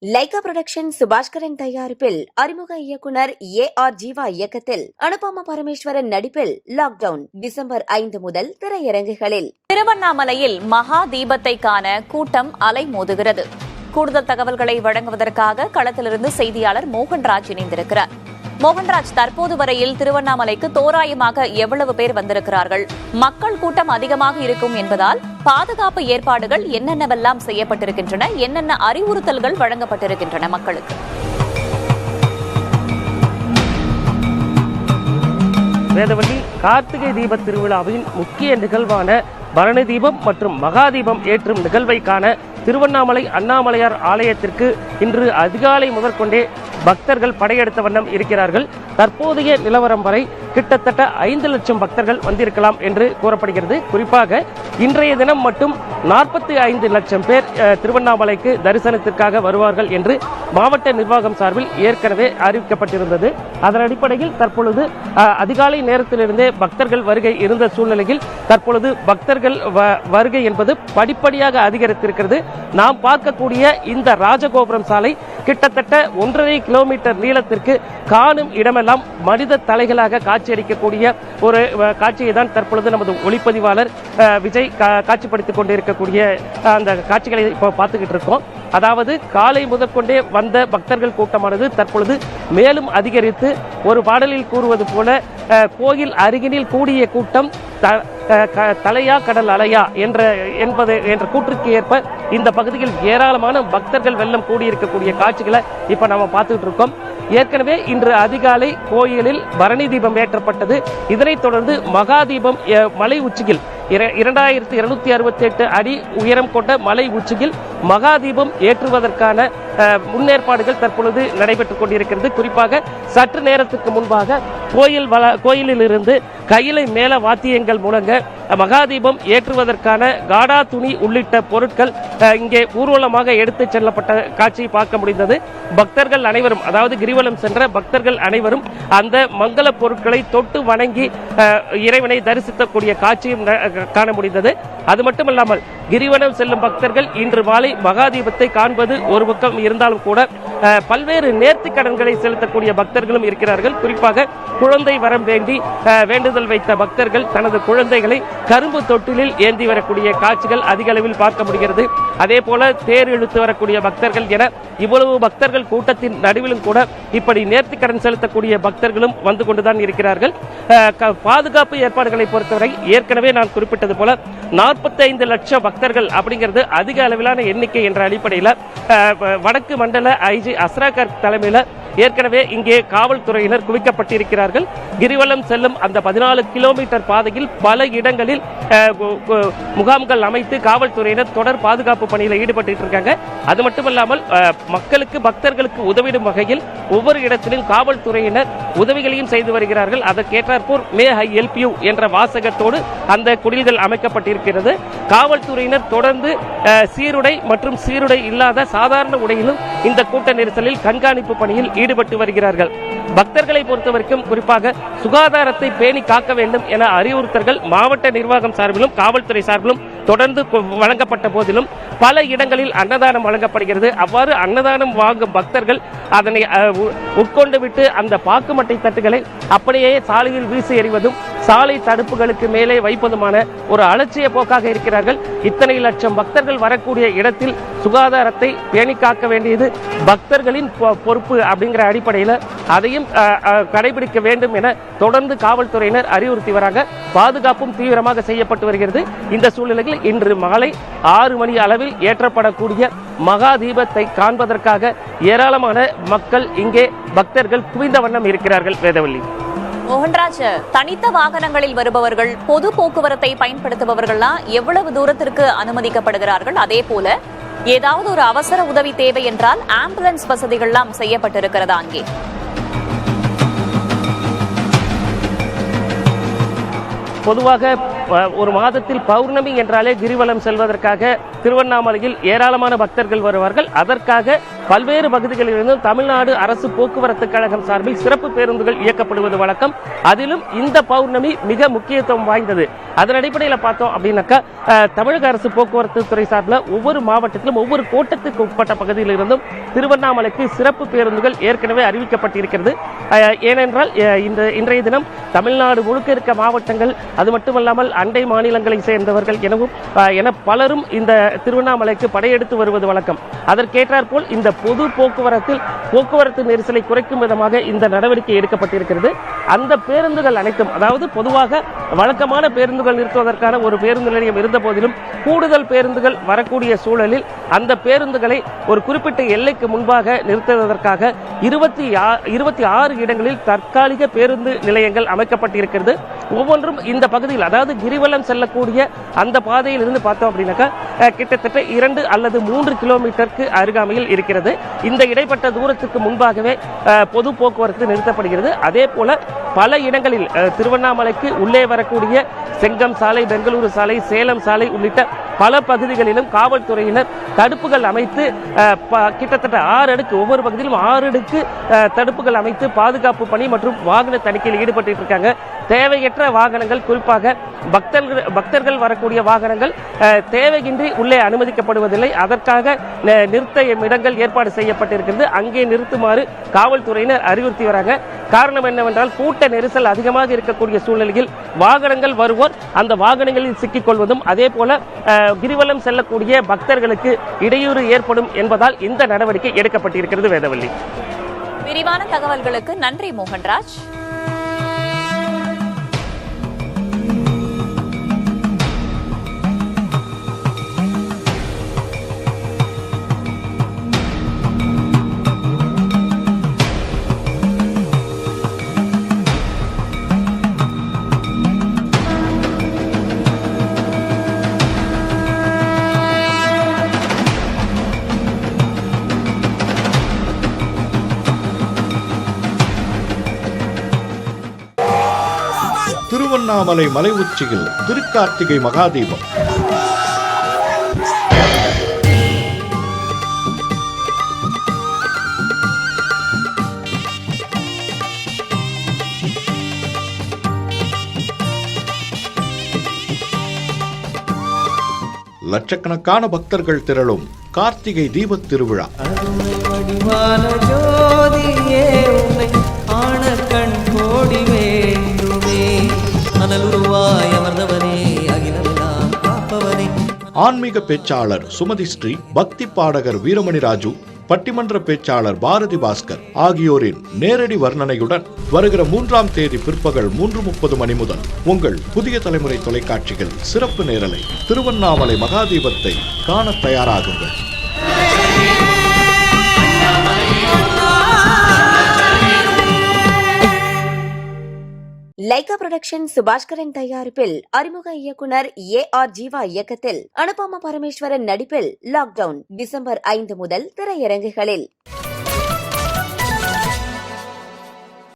Lyca production Subaskaran தயாரிப்பில் அறிமுக இயக்குனர் AR ஜீவா இயக்கத்தில் அனுபமா பரமேஸ்வரன் நடிப்பில் லாக்டவுன் டிசம்பர் 5 முதல் திரையரங்குகளில். திருவண்ணாமலையில் மகா தீபத்தை காண கூட்டம் அலைமோதுகிறது. கூடுதல் தகவல்களை வழங்குவதற்காக களத்திலிருந்து செய்தியாளர் மோகன்ராஜ் இணைந்திருக்கிறார். மோகன்ராஜ், தற்போது வரையில் திருவண்ணாமலைக்கு தோராயமாக எவ்வளவு பேர் வந்திருக்கிறார்கள்? மக்கள் கூட்டம் அதிகமாக இருக்கும் என்பதால் பாதுகாப்பு ஏற்பாடுகள் என்னென்னவெல்லாம் செய்யப்பட்டிருக்கின்றன? என்னென்ன அறிவுறுத்தல்கள் வழங்கப்பட்டிருக்கின்றன மக்களுக்கு? வேதவள்ளி, கார்த்திகை தீப திருவிழாவின் முக்கிய நிகழ்வான பரணி தீபம் மற்றும் மகாதீபம் ஏற்றும் நிகழ்வை காண திருவண்ணாமலை அண்ணாமலையார் ஆலயத்திற்கு இன்று அதிகாலை முதற்கொண்டே பக்தர்கள் படையெடுத்த வண்ணம் இருக்கிறார்கள். தற்போதைய நிலவரம் வரை கிட்டத்தட்ட 5 லட்சம் பக்தர்கள் வந்திருக்கலாம் என்று கூறப்படுகிறது. குறிப்பாக இன்றைய தினம் மட்டும் 45 லட்சம் பேர் திருவண்ணாமலைக்கு தரிசனத்திற்காக வருவார்கள் என்று மாவட்ட நிர்வாகம் சார்பில் ஏற்கனவே அறிவிக்கப்பட்டிருந்தது. அதன் அடிப்படையில் தற்பொழுது அதிகாலை நேரத்திலிருந்தே பக்தர்கள் வருகை இருந்த சூழ்நிலையில் தற்பொழுது பக்தர்கள் வருகை என்பது படிப்படியாக அதிகரித்திருக்கிறது. நாம் பார்க்கக்கூடிய இந்த ராஜகோபுரம் சாலை கிட்டத்தட்ட 1.5 கிலோமீட்டர் நீளத்திற்கு காணும் இடமெல்லாம் மனித தலைகளாக காட்சியளிக்கக்கூடிய ஒரு காட்சியை தான் தற்பொழுது நமது ஒளிப்பதிவாளர் விஜய் காட்சிப்படுத்திக் கொண்டிருக்கக்கூடிய அந்த காட்சிகளை இப்போ பார்த்துக்கிட்டு இருக்கோம். அதாவது காலை முதற்கொண்டே வந்த பக்தர்கள் கூட்டமானது தற்பொழுது மேலும் அதிகரித்து ஒரு பாடலில் கூறுவது போல கோயில் அருகினில் கூடிய கூட்டம் தலையா கடல் அலையா என்ற கூற்றுக்கு ஏற்ப இந்த பகுதியில் ஏராளமான பக்தர்கள் வெள்ளம் கூடியிருக்கக்கூடிய காட்சிகளை இப்ப நாம பார்த்துக்கிட்டு இருக்கோம். ஏற்கனவே இன்று அதிகாலை கோயிலில் பரணி தீபம் ஏற்றப்பட்டது. இதனைத் தொடர்ந்து மகாதீபம் மலை உச்சியில் 2268 அடி உயரம் கொண்ட மலை உச்சியில் மகாதீபம் ஏற்றுவதற்கான முன்னேற்பாடுகள் தற்பொழுது நடைபெற்றுக் கொண்டிருக்கிறது. குறிப்பாக சற்று நேரத்துக்கு முன்பாக கோயிலில் இருந்து கையிலை மேல வாத்தியங்கள் முழங்க மகாதீபம் ஏற்றுவதற்கான காடா துணி உள்ளிட்ட பொருட்கள் இங்கே ஊர்வலமாக எடுத்துச் செல்லப்பட்ட காட்சியை பார்க்க முடிந்தது. பக்தர்கள் அனைவரும், அதாவது கிரிவலம் சென்ற பக்தர்கள் அனைவரும் அந்த மங்கள பொருட்களை தொட்டு வணங்கி இறைவனை தரிசிக்கக்கூடிய காட்சியும் காண முடிந்தது. அது மட்டுமல்லாமல் கிரிவலம் செல்லும் பக்தர்கள் இன்று மாலை மகாதீபத்தை காண்பது ஒரு பக்கம் இருந்தாலும் கூட பல்வேறு நேர்த்தி கடன்களை செலுத்தக்கூடிய பக்தர்களும் இருக்கிறார்கள். குறிப்பாக குழந்தை வரம் வேண்டி வேண்டுதல் வைத்த பக்தர்கள் தனது குழந்தைகளை கரும்பு தொட்டிலில் ஏந்தி வரக்கூடிய காட்சிகள் அதிக அளவில் பார்க்க முடிகிறது. அதே போல தேர் இழுத்து வரக்கூடிய பக்தர்கள் என இவ்வளவு பக்தர்கள் கூட்டத்தின் நடுவிலும் கூட இப்படி நேர்த்தி கடன் செலுத்தக்கூடிய பக்தர்களும் வந்து கொண்டுதான் இருக்கிறார்கள். பாதுகாப்பு ஏற்பாடுகளை பொறுத்தவரை ஏற்கனவே நான் குறிப்பிட்டது போல 45 லட்சம் பக்தர்கள் அப்படிங்கிறது அதிக அளவிலான எண்ணிக்கை என்ற அடிப்படையில் வடக்கு மண்டல ஐஜி அஸ்ராகர் தலைமையில் ஏற்கனவே இங்கே காவல்துறையினர் குவிக்கப்பட்டிருக்கிறார்கள். கிரிவலம் செல்லும் அந்த 14 கிலோமீட்டர் பாதையில் பல இடங்களில் முகாம்கள் அமைத்து காவல்துறையினர் தொடர் பாதுகாப்பு பணியில் ஈடுபட்டு இருக்காங்க. அது மட்டுமல்லாமல் பக்தர்களுக்கு உதவிடும் வகையில் ஒவ்வொரு இடத்திலும் காவல்துறையினர் உதவிகளையும் செய்து வருகிறார்கள். அதற்கேற்றாற்போர் மே ஐ ஹெல்ப் யூ என்ற வாசகத்தோடு அந்த குடில்கள் அமைக்கப்பட்டிருக்கிறது. காவல்துறையினர் தொடர்ந்து சீருடை மற்றும் சீருடை இல்லாத சாதாரண உடையிலும் இந்த கூட்ட நெரிசலில் கண்காணிப்பு பணியில் ஈடுபட்டு வருகிறார்கள். பக்தர்களை பொறுத்தவரைக்கும் குறிப்பாக சுகாதாரத்தை பேணி காக்க வேண்டும் என அறிவுறுத்தல்கள் மாவட்ட நிர்வாகம் சார்பிலும் காவல்துறை சார்பிலும் தொடர்ந்து வழங்கப்பட்ட போதிலும் பல இடங்களில் அன்னதானம் வழங்கப்படுகிறது. அவ்வாறு அன்னதானம் வாங்கும் பக்தர்கள் அதனை உட்கொண்டு விட்டு அந்த பாக்குமட்டை தட்டுகளை அப்படியே சாலையில் வீசி எறிவதும் சாலை தடுப்புகளுக்கு மேலே வைப்பதுமான ஒரு அலட்சிய போக்காக இருக்கிறார்கள். இத்தனை லட்சம் பக்தர்கள் வரக்கூடிய இடத்தில் சுகாதாரத்தை பேணி காக்க வேண்டியது பக்தர்களின் பொறுப்பு அப்படிங்கிற அடிப்படையில் அதையும் கடைபிடிக்க வேண்டும் என தொடர்ந்து காவல்துறையினர் அறிவுறுத்தி வராங்க. பாதுகாப்பும் தீவிரமாக செய்யப்பட்டு வருகிறது. இந்த சூழ்நிலையில் இன்று மாலை 6 மணி அளவில் ஏற்றப்படக்கூடிய மகா தீபத்தை காண்பதற்காக ஏராளமான மக்கள் இங்கே பக்தர்கள் குவிந்த வண்ணம் இருக்கிறார்கள். வேதவள்ளி, மோகன்ராஜ், தனித்த வாகனங்களில் வருபவர்கள், பொது போக்குவரத்தை பயன்படுத்துபவர்கள்லாம் எவ்வளவு தூரத்திற்கு அனுமதிக்கப்படுகிறார்கள்? அதே போல ஏதாவது ஒரு அவசர உதவி தேவை என்றால் ஆம்புலன்ஸ் வசதிகள்லாம் செய்யப்பட்டிருக்கிறதா? அங்கே பொதுவாக ஒரு மாதத்தில் பௌர்ணமி என்றாலே கிரிவலம் செல்வதற்காக திருவண்ணாமலையில் ஏராளமான பக்தர்கள் வருவார்கள். அதற்காக பல்வேறு பகுதிகளிலிருந்தும் தமிழ்நாடு அரசு போக்குவரத்து கழகம் சார்பில் சிறப்பு பேருந்துகள் இயக்கப்படுவது வழக்கம். அதிலும் இந்த பௌர்ணமி மிக முக்கியத்துவம் வாய்ந்தது. அதன் அடிப்படையில் பார்த்தோம் அப்படின்னாக்கா தமிழக அரசு போக்குவரத்து துறை சார்பில் ஒவ்வொரு மாவட்டத்திலும் ஒவ்வொரு கோட்டத்துக்கு உட்பட்ட பகுதியில் இருந்தும் திருவண்ணாமலைக்கு சிறப்பு பேருந்துகள் ஏற்கனவே அறிவிக்கப்பட்டிருக்கிறது. ஏனென்றால் இன்றைய தினம் தமிழ்நாடு முழுக்க இருக்க மாவட்டங்கள், அது மட்டுமல்லாமல் அண்டை மாநிலங்களை சேர்ந்தவர்கள் என பலரும் இந்த திருவண்ணாமலைக்கு படையெடுத்து வருவது வழக்கம். அதற்கேற்றாற்போல் இந்த பொது போக்குவரத்து நெரிசலை குறைக்கும் விதமாக இந்த நடவடிக்கை எடுக்கப்பட்டிருக்கிறது. அந்த பேருந்துகள் அனைத்தும், அதாவது பொதுவாக வழக்கமான பேருந்துகள் நிறுத்துவதற்கான ஒரு பேருந்து நிலையம் இருந்த போதிலும் கூடுதல் பேருந்துகள் வரக்கூடிய சூழலில் அந்த பேருந்துகளை ஒரு குறிப்பிட்ட எல்லைக்கு முன்பாக நிறுத்துவதற்காக 26 இடங்களில் தற்காலிக பேருந்து நிலையங்கள் அமைக்கப்பட்டிருக்கிறது. ஒவ்வொன்றும் இந்த பகுதியில், அதாவது கிரிவலம் செல்லக்கூடிய அந்த பாதையில் இருந்து பார்த்தோம் அப்படின்னாக்கா கிட்டத்தட்ட 2 அல்லது 3 கிலோமீட்டருக்கு அருகாமையில் இருக்கிறது. இந்த இடைப்பட்ட தூரத்துக்கு முன்பாகவே பொது போக்குவரத்து நிறுத்தப்படுகிறது. அதே போல பல இடங்களில் திருவண்ணாமலைக்கு உள்ளே வரக்கூடிய செங்கம் சாலை, பெங்களூரு சாலை, சேலம் சாலை உள்ளிட்ட பல பகுதிகளிலும் காவல்துறையினர் தடுப்புகள் அமைத்து கிட்டத்தட்ட 6 அடுக்கு, ஒவ்வொரு பகுதியிலும் 6 அடுக்கு தடுப்புகள் அமைத்து பாதுகாப்பு பணி மற்றும் வாகன தணிக்கையில் ஈடுபட்டு இருக்காங்க. தேவையற்ற வாகனங்கள், குறிப்பாக பக்தர்கள் வரக்கூடிய வாகனங்கள் தேவையின்றி உள்ளே அனுமதிக்கப்படுவதில்லை. அதற்காக நிறுத்த இடங்கள் ஏற்பாடு செய்யப்பட்டிருக்கிறது. அங்கே நிறுத்துமாறு காவல்துறையினர் அறிவுறுத்தி வராங்க. காரணம் என்னவென்றால் கூட்ட நெரிசல் அதிகமாக இருக்கக்கூடிய சூழ்நிலையில் வாகனங்கள் வருவோர் அந்த வாகனங்களில் சிக்கிக் கொள்வதும், அதே போல கிரிவலம் செல்லக்கூடிய பக்தர்களுக்கு இடையூறு ஏற்படும் என்பதால் இந்த நடவடிக்கை எடுக்கப்பட்டிருக்கிறது. வேதவள்ளி, விரிவான தகவல்களுக்கு நன்றி மோகன்ராஜ். திருவண்ணாமலை மலை உச்சியில் திருக்கார்த்திகை மகாதீபம். லட்சக்கணக்கான பக்தர்கள் திரளும் கார்த்திகை தீபத் திருவிழா. ஆன்மீக பேச்சாளர் சுமதி ஸ்ரீ, பக்தி பாடகர் வீரமணி ராஜு, பட்டிமன்ற பேச்சாளர் பாரதி பாஸ்கர் ஆகியோரின் நேரடி வர்ணனையுடன் வருகிற 3ஆம் தேதி பிற்பகல் 3:30 மணி முதல் உங்கள் புதிய தலைமுறை தொலைக்காட்சிகள் சிறப்பு நேரலை திருவண்ணாமலை மகாதீபத்தை காண தயாராகுங்கள். லைகா புரொடக்ஷன் சுபாஷ்கரன் தயாரிப்பில் அறிமுக இயக்குனர் AR ஜீவா இயக்கத்தில் அனுபமா பரமேஸ்வரன் நடிப்பில் லாக்டவுன் டிசம்பர் 5 முதல் திரையரங்குகளில்.